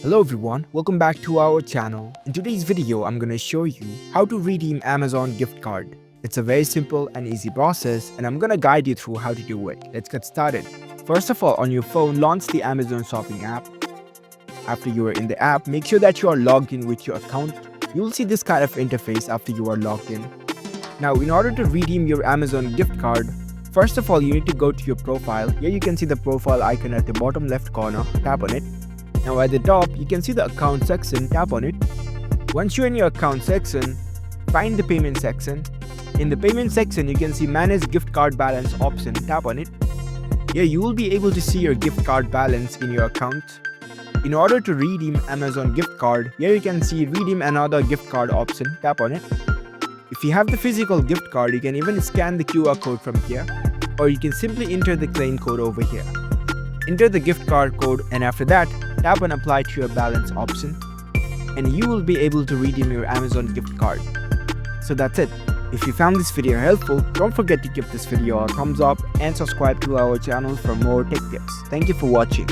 Hello everyone, welcome back to our channel. In today's video, I'm gonna show you how to redeem Amazon gift card. It's a very simple and easy process and I'm gonna guide you through how to do it. Let's get started. First of all, on your phone, launch the Amazon shopping app. After you are in the app, make sure that you are logged in with your account. You will see this kind of interface after you are logged in. Now, in order to redeem your Amazon gift card, first of all, you need to go to your profile. Here you can see the profile icon at the bottom left corner. Tap on it. Now at the top, you can see the account section, tap on it. Once you're in your account section, find the payment section. In the payment section, you can see manage gift card balance option, tap on it. Here you will be able to see your gift card balance in your account. In order to redeem Amazon gift card, here you can see redeem another gift card option, tap on it. If you have the physical gift card, you can even scan the QR code from here, or you can simply enter the claim code over here. Enter the gift card code and after that, tap on apply to your balance option and you will be able to redeem your Amazon gift card. So that's it. If you found this video helpful, don't forget to give this video a thumbs up and subscribe to our channel for more tech tips. Thank you for watching.